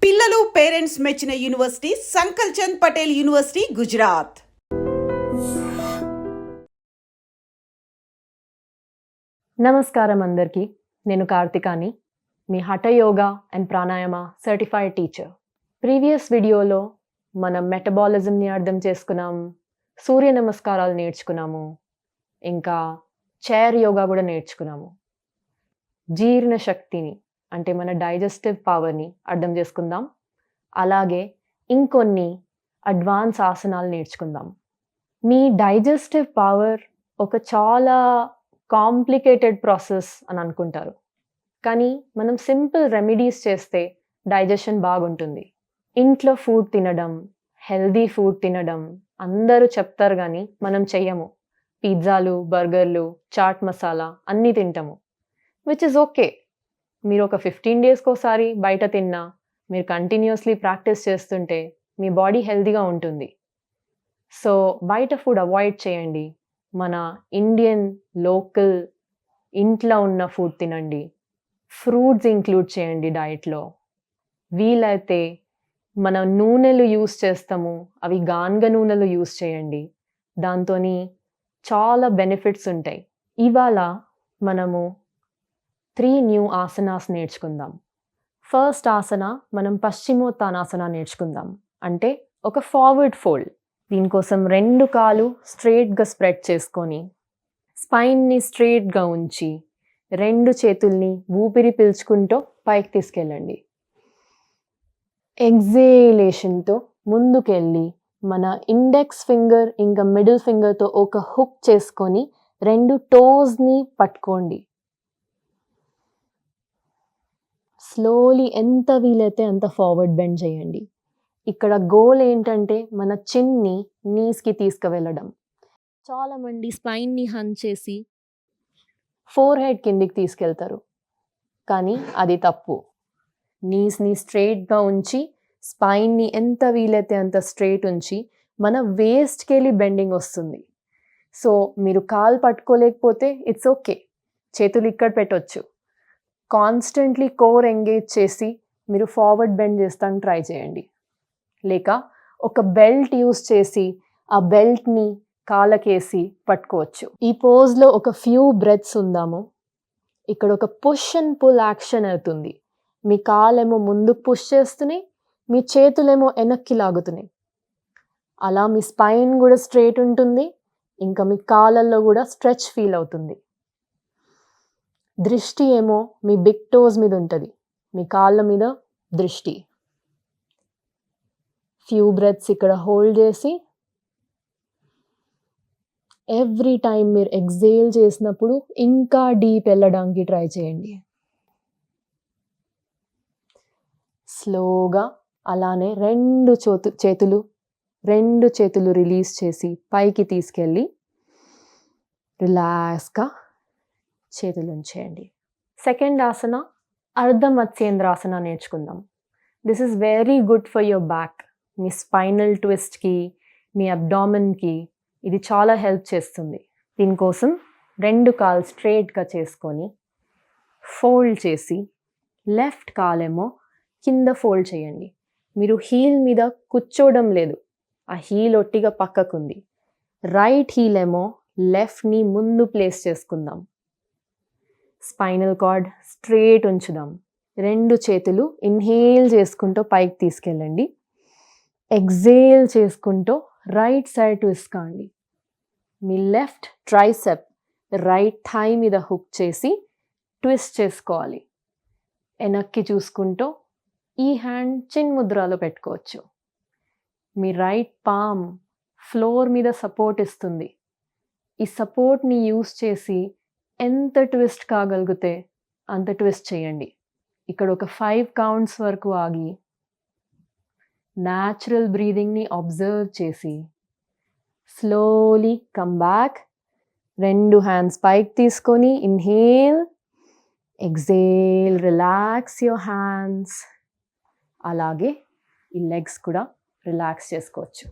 పిల్లలు పేరెంట్స్ మెచ్చిన university Sankalchand Patel university Gujarat. నమస్కారం అందరికీ. నేను కార్తికాని, మీ hatha yoga and pranayama certified teacher. Previous వీడియోలో మనం మెటబాలిజంని అర్థం చేసుకున్నాం, సూర్య నమస్కారాలు నేర్చుకున్నాము, ఇంకా చైర్ యోగా కూడా నేర్చుకున్నాము. జీర్ణ శక్తిని అంటే మన డైజెస్టివ్ పవర్ని అర్థం చేసుకుందాం. అలాగే ఇంకొన్ని అడ్వాన్స్ ఆసనాలు నేర్చుకుందాం. మీ డైజెస్టివ్ పవర్ ఒక చాలా కాంప్లికేటెడ్ ప్రాసెస్ అని అనుకుంటారు, కానీ మనం సింపుల్ రెమెడీస్ చేస్తే డైజెషన్ బాగుంటుంది. ఇంట్లో ఫుడ్ తినడం, హెల్దీ ఫుడ్ తినడం అందరూ చెప్తారు, కానీ మనం చెయ్యము. పిజ్జాలు, బర్గర్లు, చాట్ మసాలా అన్నీ తింటాము, విచ్ ఇస్ ఓకే. మీరు ఒక 15 డేస్కి ఒకసారి బయట తిన్నా, మీరు కంటిన్యూస్లీ ప్రాక్టీస్ చేస్తుంటే మీ బాడీ హెల్తీగా ఉంటుంది. సో బయట ఫుడ్ అవాయిడ్ చేయండి. మన ఇండియన్ లోకల్ ఇంట్లో ఉన్న ఫుడ్ తినండి. ఫ్రూట్స్ ఇంక్లూడ్ చేయండి డైట్లో. వీలైతే మన నూనెలు యూస్ చేస్తాము, అవి గానుగ నూనెలు యూస్ చేయండి. దాంతో చాలా బెనిఫిట్స్ ఉంటాయి. ఇవాళ మనము 3 న్యూ ఆసనాస్ నేర్చుకుందాం. ఫస్ట్ ఆసన మనం పశ్చిమోత్తానాసన నేర్చుకుందాం. అంటే ఒక ఫార్వర్డ్ ఫోల్డ్. దీనికోసం 2 కాళ్ళు స్ట్రైట్గా స్ప్రెడ్ చేసుకొని, స్పైన్ని స్ట్రైట్గా ఉంచి, 2 చేతుల్ని ఊపిరి పీల్చుకుంటూ పైకి తీసుకెళ్ళండి. ఎగ్జేలేషన్తో ముందుకెళ్ళి మన ఇండెక్స్ ఫింగర్ ఇంకా మిడిల్ ఫింగర్తో ఒక హుక్ చేసుకొని 2 టోస్ని పట్టుకోండి. స్లోలీ ఎంత వీలైతే అంత ఫార్వర్డ్ బెండ్ చేయండి. ఇక్కడ గోల్ ఏంటంటే మన చిన్ని నీస్కి తీసుకువెళ్ళడం. చాలామంది స్పైన్ని హంచ్ చేసి ఫోర్ హెడ్ కిందికి తీసుకెళ్తారు, కానీ అది తప్పు. నీస్ని స్ట్రైట్గా ఉంచి, స్పైన్ని ఎంత వీలైతే అంత స్ట్రైట్ ఉంచి మన వేస్ట్కి వెళ్ళి బెండింగ్ వస్తుంది. సో మీరు కాలు పట్టుకోలేకపోతే ఇట్స్ ఓకే, చేతులు ఇక్కడ పెట్టొచ్చు. కాన్స్టెంట్లీ కోర్ ఎంగేజ్ చేసి మీరు ఫార్వర్డ్ బెండ్ చేస్తానికి ట్రై చేయండి. లేక ఒక బెల్ట్ యూస్ చేసి ఆ బెల్ట్ని కాళ్ళకేసి పట్టుకోవచ్చు. ఈ పోజ్లో ఒక ఫ్యూ బ్రెత్స్ ఉందాము. ఇక్కడ ఒక పుష్ అండ్ పుల్ యాక్షన్ అవుతుంది. మీ కాళ్ళేమో ముందుకు పుష్ చేస్తున్నాయి, మీ చేతులేమో వెనక్కి లాగుతున్నాయి. అలా మీ స్పైన్ కూడా స్ట్రైట్ ఉంటుంది, ఇంకా మీ కాళ్ళల్లో కూడా స్ట్రెచ్ ఫీల్ అవుతుంది. దృష్టి ఏమో మీ బిగ్ టోస్ మీద ఉంటుంది, మీ కాళ్ళ మీద దృష్టి. ఫ్యూ బ్రెత్స్ ఇక్కడ హోల్డ్ చేసి, ఎవ్రీ టైం మీరు ఎక్సేల్ చేసినప్పుడు ఇంకా డీప్ వెళ్ళడానికి ట్రై చేయండి. స్లోగా అలానే 2 చేతులు రిలీజ్ చేసి పైకి తీసుకెళ్ళి రిలాక్స్గా చేతులు ఉంచేయండి. సెకండ్ ఆసన అర్ధ మత్స్యేంద్రాసన నేర్చుకుందాం. This is very good for your back. మీ స్పైనల్ ట్విస్ట్కి, మీ అబ్డామిన్కి ఇది చాలా హెల్ప్ చేస్తుంది. దీనికోసం 2 కాళ్ళు స్ట్రైట్గా చేసుకొని ఫోల్డ్ చేసి, లెఫ్ట్ కాలేమో కింద ఫోల్డ్ చేయండి. మీరు హీల్ మీద కూర్చోవడం లేదు, ఆ హీల్ ఒట్టిగా పక్కకుంది. రైట్ హీల్ ఏమో లెఫ్ట్ని ముందు ప్లేస్ చేసుకుందాం. స్పైనల్ కార్డ్ స్ట్రైట్ ఉంచుదాం. 2 చేతులు ఇన్హేల్ చేసుకుంటూ పైకి తీసుకెళ్ళండి. ఎగ్జేల్ చేసుకుంటూ రైట్ సైడ్ ట్విస్ట్ కాండి. మీ లెఫ్ట్ ట్రైసెప్ రైట్ థై మీద హుక్ చేసి ట్విస్ట్ చేసుకోవాలి. వెనక్కి చూసుకుంటూ ఈ హ్యాండ్ చిన్ ముద్రలో పెట్టుకోవచ్చు. మీ రైట్ పామ్ ఫ్లోర్ మీద సపోర్ట్ ఇస్తుంది. ఈ సపోర్ట్ని యూస్ చేసి ఎంత ట్విస్ట్ కాగలిగితే అంత ట్విస్ట్ చేయండి. ఇక్కడ ఒక 5 కౌంట్స్ వరకు ఆగి న్యాచురల్ బ్రీదింగ్ని అబ్జర్వ్ చేసి స్లోలీ కమ్ బ్యాక్. 2 హ్యాండ్స్ పైకి తీసుకొని inhale, exhale, relax your hands. అలాగే ఈ లెగ్స్ కూడా రిలాక్స్ చేసుకోవచ్చు.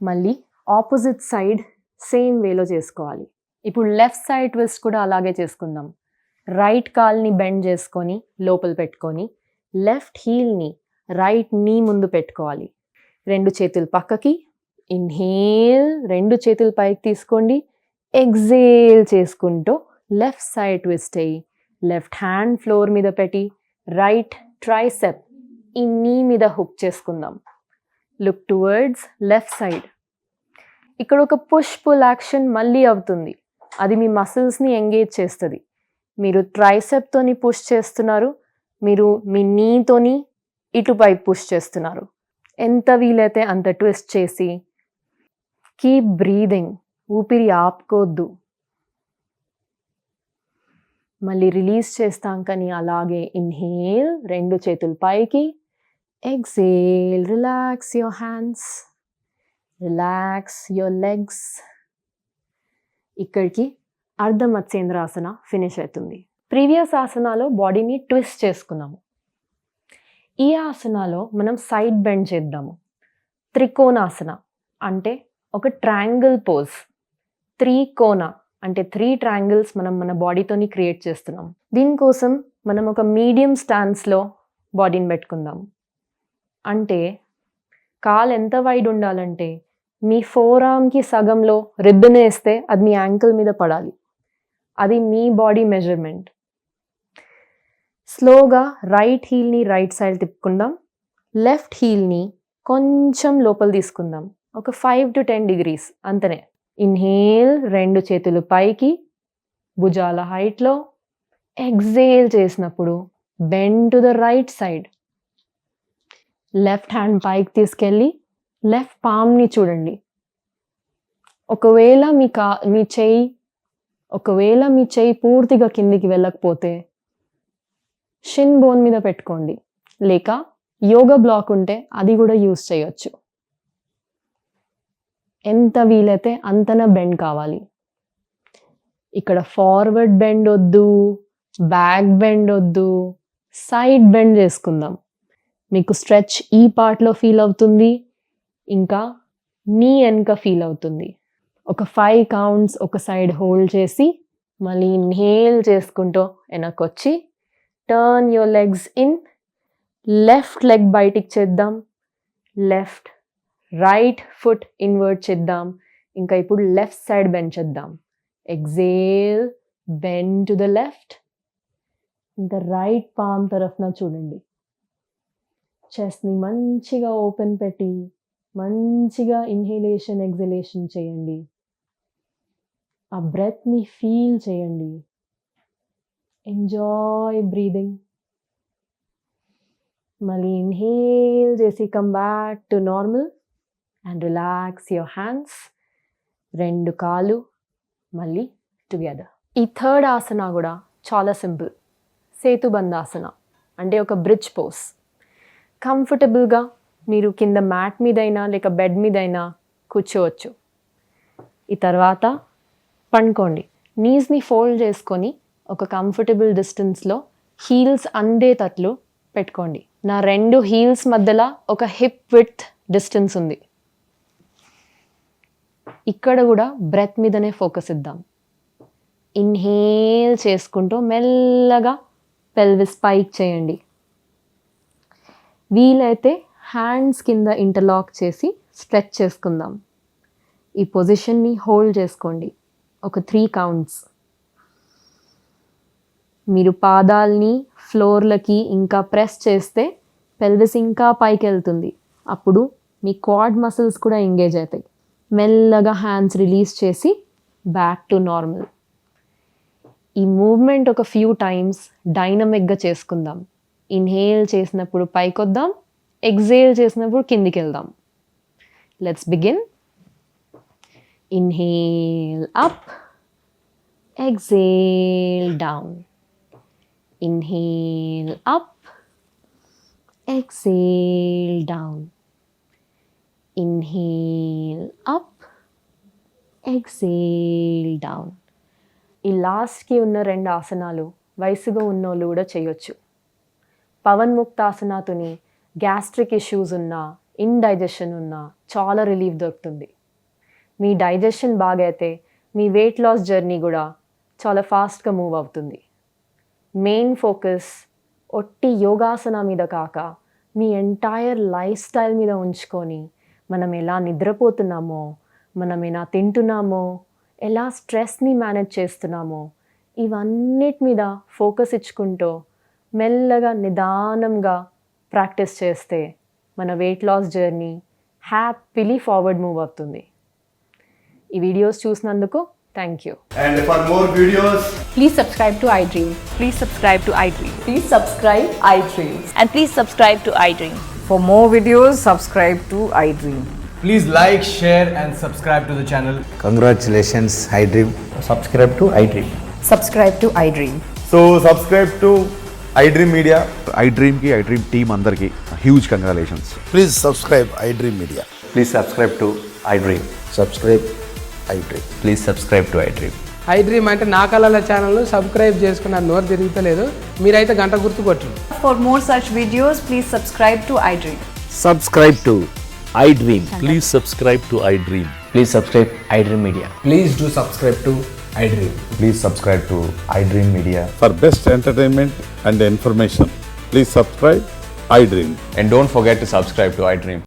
మళ్ళీ ఆపోజిట్ సైడ్ సేమ్ వేలో చేసుకోవాలి. ఇప్పుడు లెఫ్ట్ సైడ్ ట్విస్ట్ కూడా అలాగే చేసుకుందాం. రైట్ కాల్ని బెండ్ చేసుకొని లోపల పెట్టుకొని లెఫ్ట్ హీల్ని రైట్ నీ ముందు పెట్టుకోవాలి. 2 చేతులు పక్కకి, ఇన్హేల్, 2 చేతులు పైకి తీసుకోండి. ఎగ్జేల్ చేసుకుంటూ లెఫ్ట్ సైడ్ ట్విస్ట్ అయ్యి లెఫ్ట్ హ్యాండ్ ఫ్లోర్ మీద పెట్టి రైట్ ట్రైసెప్ ఈ నీ మీద హుక్ చేసుకుందాం. Look towards left side. ఇక్కడ ఒక పుష్ పుల్ యాక్షన్ మళ్ళీ అవుతుంది. అది మీ మసిల్స్ని ఎంగేజ్ చేస్తుంది. మీరు ట్రైసెప్తోని పుష్ చేస్తున్నారు, మీరు మీ నీతోని ఇటుపై పుష్ చేస్తున్నారు. ఎంత వీలైతే అంత ట్విస్ట్ చేసి కీప్ బ్రీదింగ్, ఊపిరి ఆపుకోవద్దు. మళ్ళీ రిలీజ్ చేస్తాం కానీ అలాగే ఇన్హేల్, 2 చేతులు పైకి, exhale, relax your hands, relax your legs. ఇక్కడికి అర్ధ మత్స్యేంద్రాసన ఫినిష్ అవుతుంది. ప్రీవియస్ ఆసనాలో బాడీని ట్విస్ట్ చేసుకున్నాము. ఈ ఆసనాలో మనం సైడ్ బెండ్ చేద్దాము. త్రికోణాసన అంటే ఒక ట్రయాంగిల్ పోజ్. 3 కోణ అంటే 3 ట్రయాంగిల్స్ మనం మన బాడీతోని క్రియేట్ చేస్తున్నాం. దీనికోసం మనం ఒక మీడియం స్టాన్స్లో బాడీని పెట్టుకుందాం. అంటే కాలు ఎంత వైడ్ ఉండాలంటే మీ ఫోర్ ఆర్మ్కి సగంలో రిబ్బన్ వేస్తే అది మీ యాంకిల్ మీద పడాలి. అది మీ బాడీ మెజర్మెంట్. స్లోగా రైట్ హీల్ని రైట్ సైడ్ తిప్పుకుందాం. లెఫ్ట్ హీల్ని కొంచెం లోపల తీసుకుందాం, ఒక 5 to 10 degrees అంతనే. ఇన్హేల్, 2 చేతులు పైకి భుజాల హైట్లో. ఎగ్జేల్ చేసినప్పుడు bend to the right side. Left hand పైకి తీసుకెళ్ళి లెఫ్ట్ పామ్ని చూడండి. ఒకవేళ మీ చెయ్యి పూర్తిగా కిందికి వెళ్ళకపోతే షిన్ బోన్ మీద పెట్టుకోండి, లేక యోగా బ్లాక్ ఉంటే అది కూడా యూస్ చేయొచ్చు. ఎంత వీలైతే అంతన బెండ్ కావాలి. ఇక్కడ ఫార్వర్డ్ బెండ్ వద్దు, బ్యాక్ బెండ్ వద్దు, సైడ్ బెండ్ చేసుకుందాం. మీకు స్ట్రెచ్ ఈ పార్ట్లో ఫీల్ అవుతుంది, ఇంకా నీ వెనక ఫీల్ అవుతుంది. ఒక 5 counts ఒక సైడ్ హోల్డ్ చేసి మళ్ళీ ఇన్హేల్ చేసుకుంటూ వెనక్కొచ్చి turn your legs in. Left leg బయటికి చేద్దాం, లెఫ్ట్ రైట్ ఫుట్ ఇన్వర్ట్ చేద్దాం. ఇంకా ఇప్పుడు లెఫ్ట్ సైడ్ బెండ్ చేద్దాం. Exhale, bend to the left. ఇంకా రైట్ పామ్ తరఫున చూడండి. చెస్ట్ని మంచిగా ఓపెన్ పెట్టి మంచిగా ఇన్హేలేషన్ ఎగ్జలేషన్ చేయండి. ఆ బ్రెత్ని ఫీల్ చేయండి. Enjoy breathing. మళ్ళీ ఇన్హేల్ చేసి come back to normal and relax your hands. 2 కాళ్ళు మళ్ళీ టుగెదర్. ఈ థర్డ్ ఆసన కూడా చాలా సింపుల్. సేతుబంధాసన అంటే ఒక బ్రిడ్జ్ పోజ్. కంఫర్టబుల్గా మీరు కింద మ్యాట్ మీదైనా లేక బెడ్ మీదైనా కూర్చోవచ్చు. ఈ తర్వాత పండుకోండి. నీస్ని ఫోల్డ్ చేసుకొని ఒక కంఫర్టబుల్ డిస్టెన్స్లో హీల్స్ అందేటట్లు పెట్టుకోండి. నా 2 హీల్స్ మధ్యలో ఒక హిప్ విడ్త్ డిస్టెన్స్ ఉంది. ఇక్కడ కూడా బ్రెత్ మీదనే ఫోకస్ ఇద్దాం. ఇన్హేల్ చేసుకుంటూ మెల్లగా పెల్విస్ పైకి చేయండి. వీలైతే హ్యాండ్స్ కింద ఇంటర్లాక్ చేసి స్ట్రెచ్ చేసుకుందాం. ఈ పొజిషన్ని హోల్డ్ చేసుకోండి ఒక 3 counts. మీరు పాదాల్ని ఫ్లోర్లకి ఇంకా ప్రెస్ చేస్తే పెల్విస్ ఇంకా పైకి వెళ్తుంది. అప్పుడు మీ క్వాడ్ మసిల్స్ కూడా ఎంగేజ్ అవుతాయి. మెల్లగా హ్యాండ్స్ రిలీజ్ చేసి బ్యాక్ టు నార్మల్. ఈ మూవ్మెంట్ ఒక ఫ్యూ టైమ్స్ డైనమిక్గా చేసుకుందాం. ఇన్హేల్ చేసినప్పుడు పైకొద్దాం, ఎగ్జేల్ చేసినప్పుడు కిందికి వెళ్దాం. Let's begin. Inhale up, exhale down. Inhale up, exhale down. Inhale up, exhale down. ఈ లాస్ట్కి ఉన్న 2 ఆసనాలు వయసుగా ఉన్నోళ్ళు కూడా చేయొచ్చు. పవన్ముక్తాసనాతోని గ్యాస్ట్రిక్ ఇష్యూస్ ఉన్నా, ఇండైజెషన్ ఉన్నా చాలా రిలీఫ్ దొరుకుతుంది. మీ డైజెషన్ బాగైతే మీ వెయిట్ లాస్ జర్నీ కూడా చాలా ఫాస్ట్గా మూవ్ అవుతుంది. మెయిన్ ఫోకస్ ఒట్టి యోగాసన మీద కాక మీ ఎంటైర్ లైఫ్ స్టైల్ మీద ఉంచుకొని మనం ఎలా నిద్రపోతున్నామో, మనం ఎలా తింటున్నామో, ఎలా స్ట్రెస్ని మేనేజ్ చేస్తున్నామో, ఇవన్నిటి మీద ఫోకస్ ఇచ్చుకుంటూ మెల్లగా నిదానంగా ప్రాక్టీస్ చేస్తే మన weight loss journey happily forward move అవుతుంది. ఈ వీడియోస్ చూసినందుకు thank you. And for more videos, Please subscribe to iDream. Please subscribe to iDream. Please subscribe iDream. And please subscribe to iDream. For more videos, subscribe to iDream. please like, share and subscribe to the channel. Congratulations, iDream. Subscribe to iDream. Subscribe to iDream. So subscribe to iDream Media. iDream team అందరికి huge congratulations. Please subscribe iDream Media. Please subscribe to iDream. Subscribe iDream. Please subscribe to iDream. iDream అంటే నా కళల ఛానల్ను subscribe చేసుకున్న నోరు తిరుగుతలేదు, మీరైతే గంట గుర్తు కొట్టండి. For more such videos, please subscribe to iDream. Subscribe to iDream. Please subscribe to iDream. Please subscribe iDream Media. Please do subscribe to iDream. Please subscribe to iDream Media. For best entertainment and information, please subscribe iDream. And don't forget to subscribe to iDream.